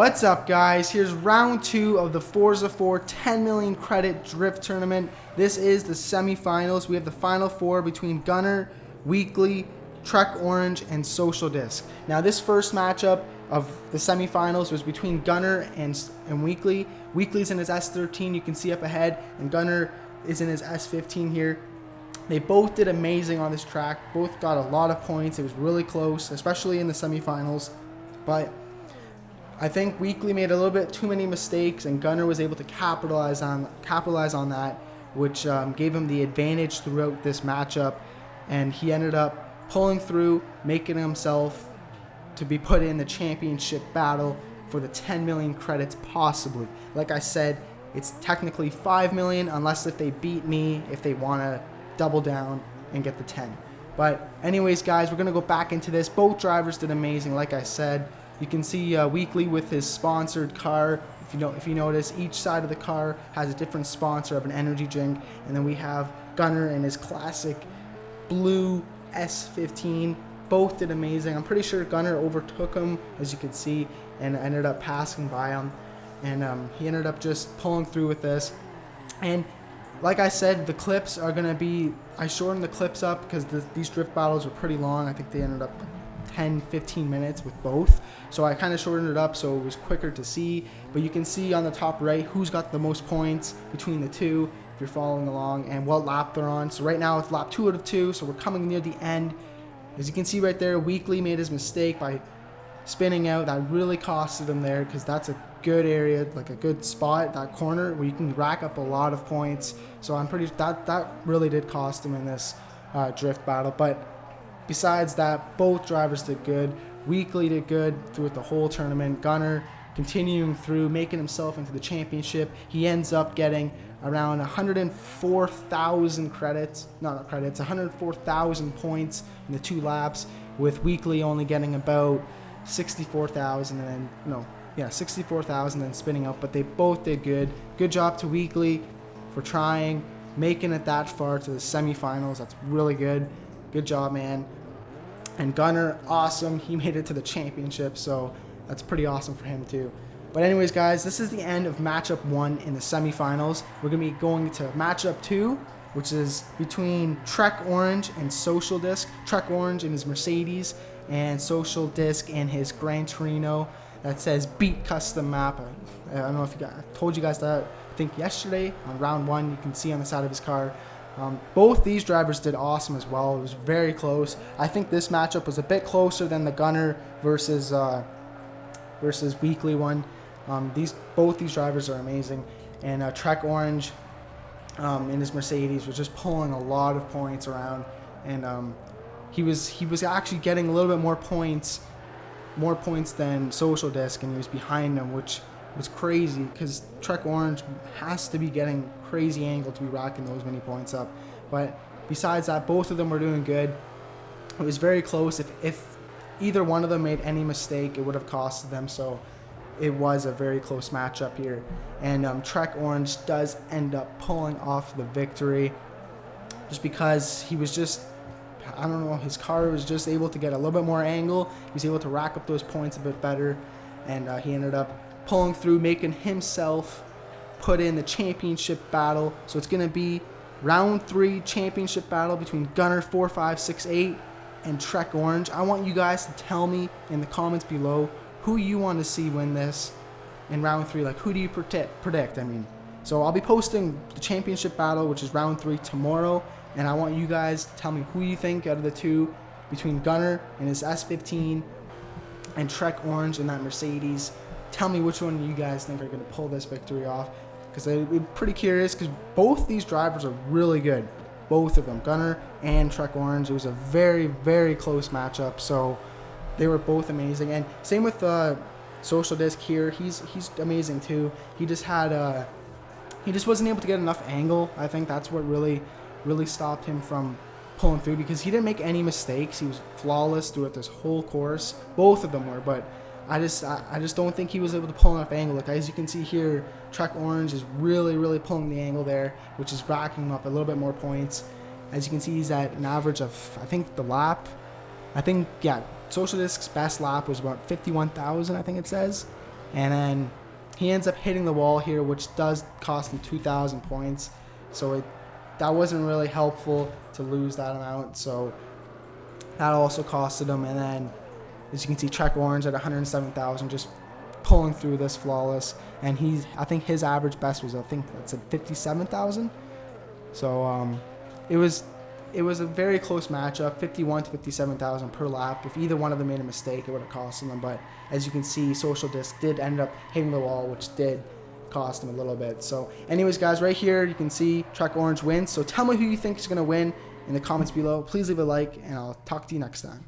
What's up, guys? Here's round 2 of the Forza 4 10 million credit drift tournament. This is the semifinals. We have the final 4 between Gunner, Weakley, Trec Orange, and Social Disc. Now, this first matchup of the semifinals was between Gunner and Weakley. Weakley's in his S13, you can see up ahead, and Gunner is in his S15 here. They both did amazing on this track. Both got a lot of points. It was really close, especially in the semifinals. But I think Weakley made a little bit too many mistakes, and Gunner was able to capitalize on that, which gave him the advantage throughout this matchup. And he ended up pulling through, making himself to be put in the championship battle for the 10 million credits possibly. Like I said, it's technically 5 million unless if they beat me, if they want to double down and get the 10. But anyways, guys, we're going to go back into this. Both drivers did amazing, like I said. You can see Weakley with his sponsored car. If you notice, each side of the car has a different sponsor of an energy drink. And then we have Gunner in his classic blue S15. Both did amazing. I'm pretty sure Gunner overtook him, as you can see, and ended up passing by him. And he ended up just pulling through with this. And like I said, the clips are going to be, I shortened the clips up because these drift battles were pretty long. I think they ended up 10-15 minutes with both, so I kind of shortened it up so it was quicker to see. But you can see on the top right who's got the most points between the two if you're following along, and what lap they're on. So right now it's lap 2 out of 2, so we're coming near the end. As you can see right there, Weakley made his mistake by spinning out. That really costed him there, because that's a good area, like a good spot, that corner where you can rack up a lot of points. So I'm pretty that really did cost him in this drift battle. But besides that, both drivers did good. Weakley did good throughout the whole tournament. Gunner continuing through, making himself into the championship. He ends up getting around 104,000 credits, not credits, 104,000 points in the 2 laps, with Weakley only getting about 64,000 and then, 64,000 and spinning up. But they both did good. Good job to Weakley for trying, making it that far to the semifinals. That's really good. Good job, man. And Gunner, awesome. He made it to the championship, so that's pretty awesome for him too. But anyways, guys, this is the end of matchup 1 in the semifinals. We're going to be going to matchup 2, which is between Trec Orange and Social Disc. Trec Orange in his Mercedes, and Social Disc in his Gran Torino that says beat custom map. I don't know if I told you guys that, I think yesterday on round 1. You can see on the side of his car. Both these drivers did awesome as well. It was very close. I think this matchup was a bit closer than the Gunner versus Weakley one. Both these drivers are amazing, and Trec Orange in his Mercedes was just pulling a lot of points around, and he was actually getting a little bit more points than Social Disc, and he was behind him, which was crazy because Trec Orange has to be getting crazy angle to be racking those many points up. But besides that, both of them were doing good. It was very close. If either one of them made any mistake, it would have costed them. So it was a very close matchup here. And Trec Orange does end up pulling off the victory just because he was just, I don't know, his car was just able to get a little bit more angle. He was able to rack up those points a bit better, and he ended up pulling through, making himself put in the championship battle. So it's going to be round 3 championship battle between Gunner 4568 and Trec Orange. I want you guys to tell me in the comments below who you want to see win this in round 3. Like, who do you predict? I mean, so I'll be posting the championship battle, which is round 3, tomorrow, and I want you guys to tell me who you think out of the two, between Gunner and his S15 and Trec Orange in that Mercedes. Tell me which one you guys think are going to pull this victory off, because I'm pretty curious, because both these drivers are really good. Both of them, Gunner and Trec Orange. It was a very, very close matchup, so they were both amazing. And same with Social Disc here. He's amazing too. He just wasn't able to get enough angle. I think that's what really stopped him from pulling through, because he didn't make any mistakes. He was flawless throughout this whole course. Both of them were, but I just don't think he was able to pull enough angle. Like, as you can see here, Trec Orange is really pulling the angle there, which is racking up a little bit more points. As you can see, he's at an average of, I think Social Disc's best lap was about 51,000, I think it says. and then he ends up hitting the wall here, which does cost him 2,000 points. So that wasn't really helpful to lose that amount. So that also costed him. And then, as you can see, Trek Orange at 107,000, just pulling through this flawless. And I think his average best was, I think that's at 57,000. So it was a very close matchup, 51 to 57,000 per lap. If either one of them made a mistake, it would have cost them. But as you can see, Social Disc did end up hitting the wall, which did cost him a little bit. So anyways, guys, right here you can see Trek Orange wins. So tell me who you think is going to win in the comments below. Please leave a like, and I'll talk to you next time.